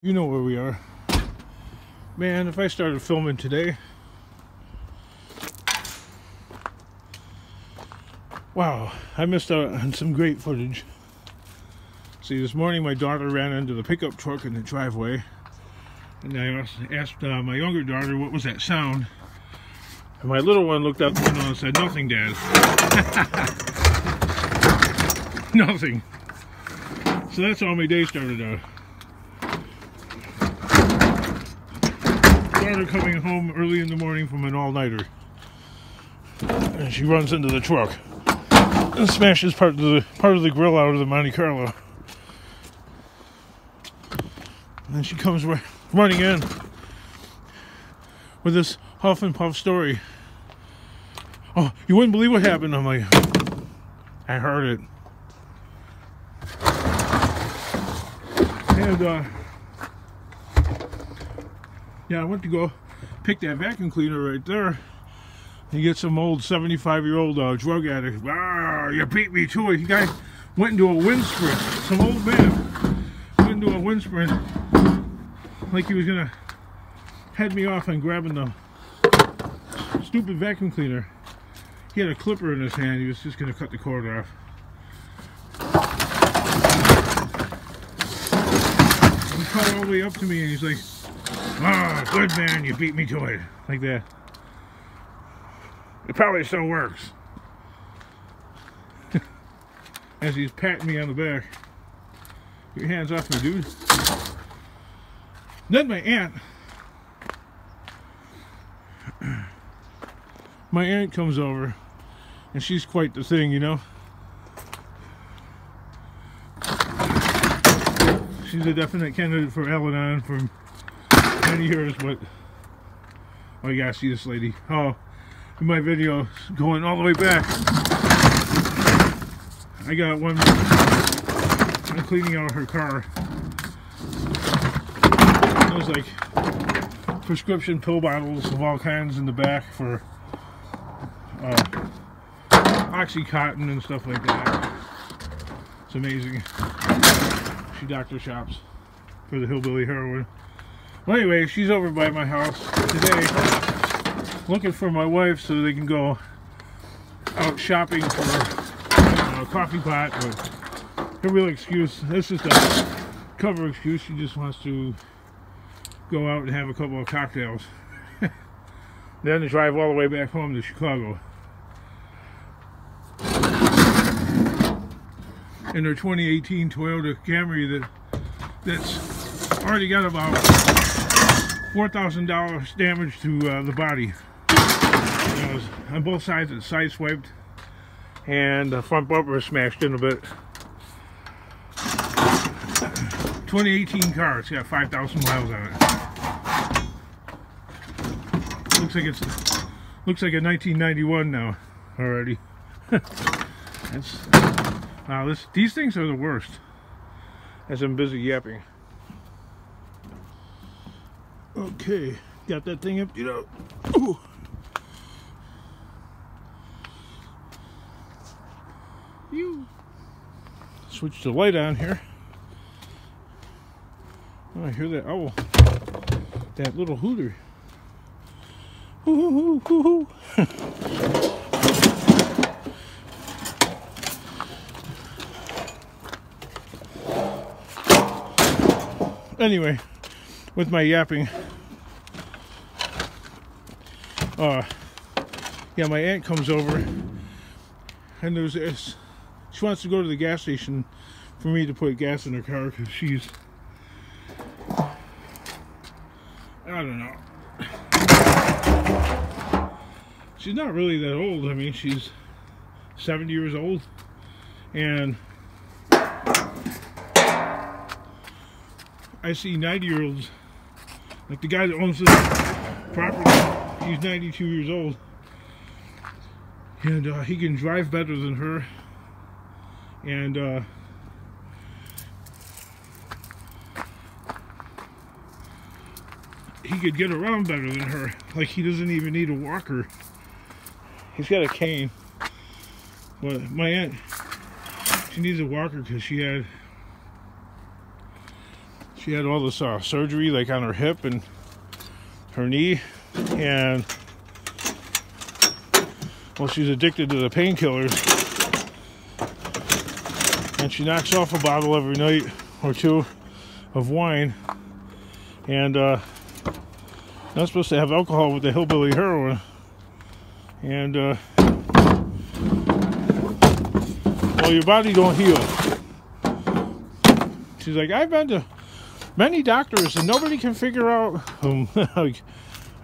You know where we are. Man, if I started filming today, wow, I missed out on some great footage. See, this morning my daughter ran into the pickup truck in the driveway, and I asked my younger daughter what was that sound, and my little one looked out the window and said, "Nothing, Dad." Nothing. So that's how my day started out. Daughter coming home early in the morning from an all-nighter, and she runs into the truck and smashes part of the grill out of the Monte Carlo. And she comes running in with this huff and puff story. "Oh, you wouldn't believe what happened." I'm like, "I heard it." And yeah, I went to go pick that vacuum cleaner right there and get some old 75-year-old drug addict. "Ah, you beat me to it." The guy went into a wind sprint. Some old man went into a wind sprint like he was gonna head me off on grabbing the stupid vacuum cleaner. He had a clipper in his hand. He was just gonna cut the cord off. He called all the way up to me and he's like, "Ah, good man, you beat me to it." Like that. It probably still works. As he's patting me on the back. "Get your hands off me, dude." Then my aunt comes over, and she's quite the thing, you know. She's a definite candidate for Al-Anon for many years, but oh, you gotta see this lady. Oh, in my video going all the way back, I got one. I'm cleaning out her car. There's like prescription pill bottles of all kinds in the back for Oxycontin and stuff like that. It's amazing. She doctor shops for the hillbilly heroin. Well, anyway, she's over by my house today looking for my wife so they can go out shopping for a coffee pot. But her real excuse, this is a cover excuse, she just wants to go out and have a couple of cocktails. Then to drive all the way back home to Chicago. In her 2018 Toyota Camry that's already got about $4,000 damage to the body. On both sides it's sideswiped and the front bumper is smashed in a bit. 2018 car, it's got 5,000 miles on it. Looks like a 1991 now already. Wow, these things are the worst. As I'm busy yapping. Okay, got that thing emptied out. Ooh. Switch the light on here. Oh, I hear that owl. That little hooter. Hoo hoo hoo hoo. Anyway, with my yapping, yeah, my aunt comes over, and there's this. She wants to go to the gas station for me to put gas in her car because she's, I don't know. She's not really that old. I mean, she's 70 years old, and I see 90-year-olds, like the guy that owns this property, he's 92 years old, and he can drive better than her, and he could get around better than her. Like, he doesn't even need a walker. He's got a cane. But my aunt, she needs a walker because she She had all this surgery like on her hip and her knee, and well, she's addicted to the painkillers, and she knocks off a bottle every night or two of wine, and not supposed to have alcohol with the hillbilly heroin, and well, your body don't heal. She's like, I've been to many doctors and nobody can figure out, like,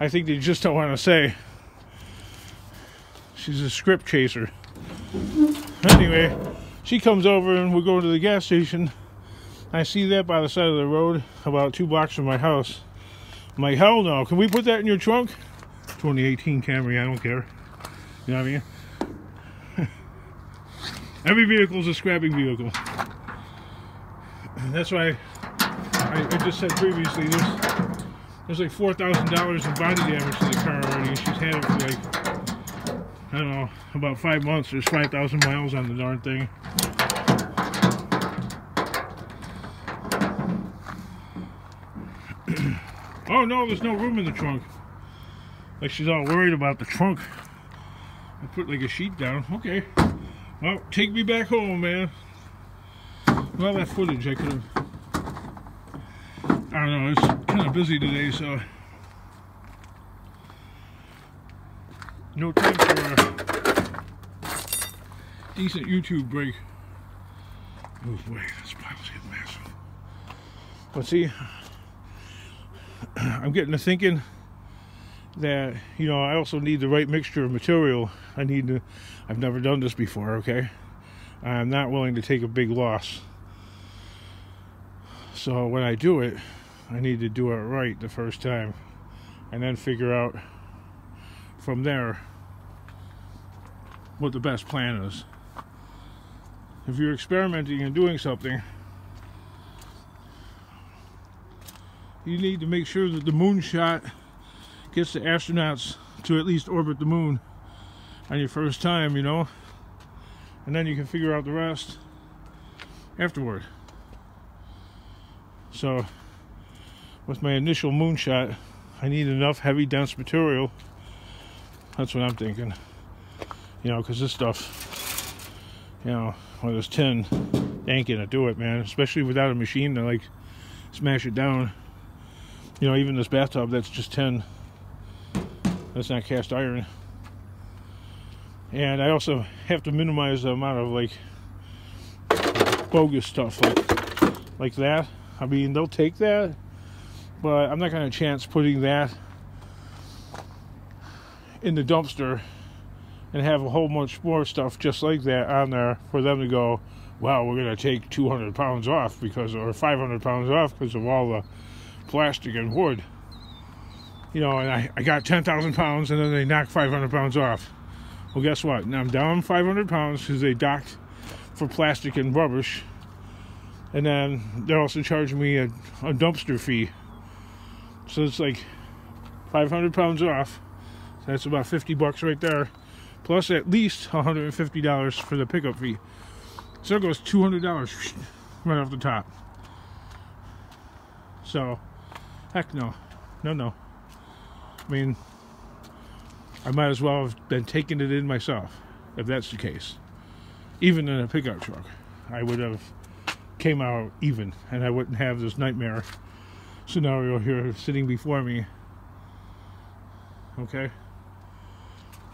I think they just don't want to say. She's a script chaser. Anyway, she comes over and we go to the gas station. I see that by the side of the road about 2 blocks from my house. I'm like, hell no, can we put that in your trunk? 2018 Camry, I don't care. You know what I mean? Every vehicle is a scrapping vehicle. That's why I just said previously, there's like $4,000 in body damage to the car already. She's had it for like, I don't know, about 5 months. There's 5,000 miles on the darn thing. Oh no, there's no room in the trunk. Like she's all worried about the trunk. I put like a sheet down. Okay. Well, take me back home, man. Well, that footage I could have... I don't know, it's kind of busy today, so... No time for a decent YouTube break. Oh boy, this bottle's getting massive. But see, I'm getting to thinking that, you know, I also need the right mixture of material. I've never done this before, okay? I'm not willing to take a big loss. So when I do it, I need to do it right the first time, and then figure out from there what the best plan is. If you're experimenting and doing something, you need to make sure that the moonshot gets the astronauts to at least orbit the moon on your first time, you know, and then you can figure out the rest afterward. So with my initial moonshot, I need enough heavy dense material. That's what I'm thinking, you know, because this stuff, you know, well, this tin ain't gonna do it, man, especially without a machine to like smash it down. You know, even this bathtub, that's just tin. That's not cast iron. And I also have to minimize the amount of like bogus stuff like that. I mean, they'll take that, but I'm not going to chance putting that in the dumpster and have a whole bunch more stuff just like that on there for them to go, wow, we're going to take 200 pounds off because, or 500 pounds off because of all the plastic and wood. You know, and I got 10,000 pounds and then they knocked 500 pounds off. Well, guess what? Now I'm down 500 pounds because they docked for plastic and rubbish. And then they're also charging me a dumpster fee. So it's like 500 pounds off. So that's about 50 bucks right there. Plus at least $150 for the pickup fee. So it goes $200 right off the top. So, heck no. No. I mean, I might as well have been taking it in myself, if that's the case. Even in a pickup truck, I would have came out even, and I wouldn't have this nightmare scenario here sitting before me. Okay?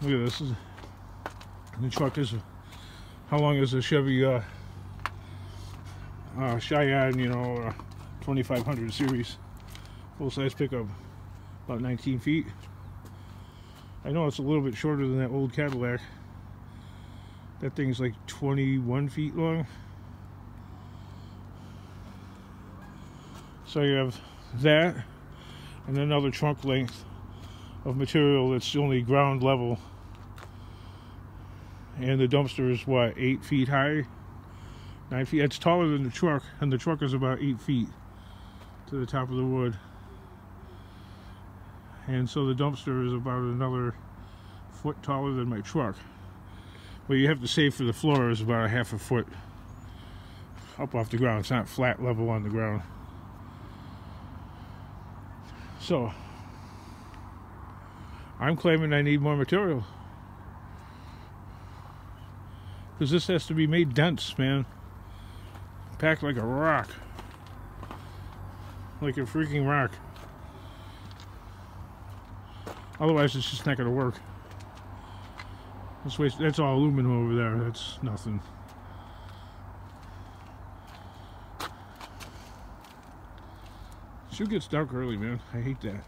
Look at this. The truck is, how long is a Chevy Cheyenne, you know, 2500 series, full-size pickup, about 19 feet. I know it's a little bit shorter than that old Cadillac. That thing's like 21 feet long. So you have that, and another trunk length of material that's only ground level. And the dumpster is what, 8 feet high? 9 feet? It's taller than the truck, and the truck is about 8 feet to the top of the wood. And so the dumpster is about another foot taller than my truck. What you have to save for the floor is about a half a foot up off the ground. It's not flat level on the ground. So I'm claiming I need more material, because this has to be made dense, man. Packed like a rock. Like a freaking rock. Otherwise it's just not going to work. That's all aluminum over there. That's nothing. It gets dark early, man. I hate that.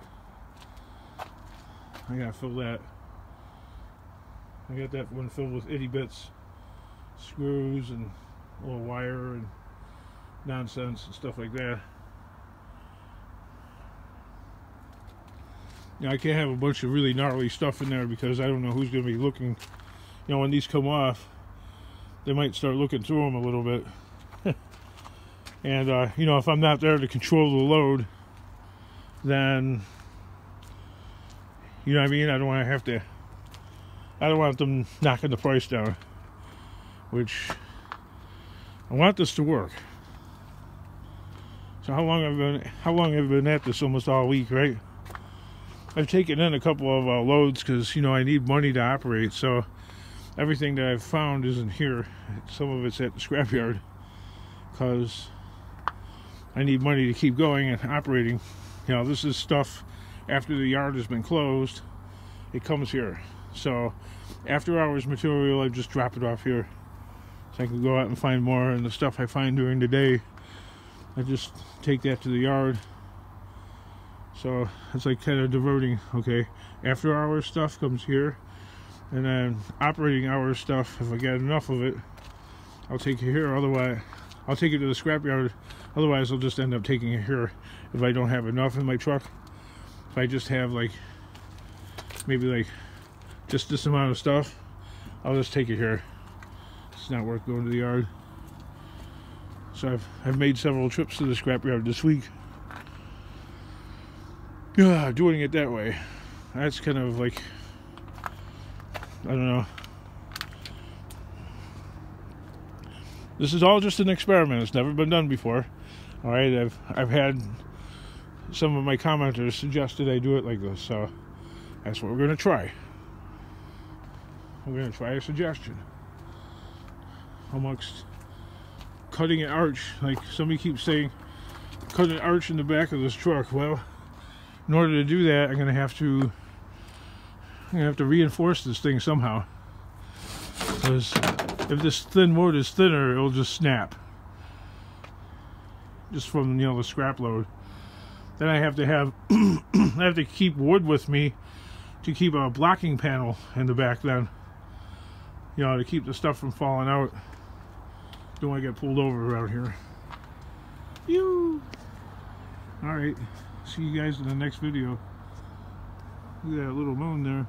I gotta fill that. I got that one filled with itty bits, screws and a little wire and nonsense and stuff like that. Now I can't have a bunch of really gnarly stuff in there, because I don't know who's gonna be looking. You know, when these come off, they might start looking through them a little bit. And you know, if I'm not there to control the load, then, you know what I mean, I don't want them knocking the price down, which I want this to work. So how long have I been at this? Almost all week, right? I've taken in a couple of loads, because, you know, I need money to operate. So everything that I've found isn't here. Some of it's at the scrapyard, because I need money to keep going and operating. You know, this is stuff after the yard has been closed, it comes here. So after hours material, I just drop it off here, so I can go out and find more. And the stuff I find during the day, I just take that to the yard. So it's like kind of diverting. Okay, after hours stuff comes here, and then operating hours stuff, if I get enough of it, I'll take it here. Otherwise I'll take it to the scrapyard. Otherwise I'll just end up taking it here if I don't have enough in my truck. If I just have like maybe like just this amount of stuff, I'll just take it here. It's not worth going to the yard. So I've made several trips to the scrapyard this week. Yeah, doing it that way, that's kind of like, I don't know. This is all just an experiment. It's never been done before. All right, I've had some of my commenters suggested I do it like this, so that's what we're gonna try. We're gonna try a suggestion amongst cutting an arch. Like somebody keeps saying, cut an arch in the back of this truck. Well, in order to do that, I'm gonna have to reinforce this thing somehow, because if this thin wood is thinner, it'll just snap, just from, you know, the scrap load. Then I have to have I have to keep wood with me to keep a blocking panel in the back, then, you know, to keep the stuff from falling out. Don't want to get pulled over around here. Alright, see you guys in the next video. Look at that little moon there.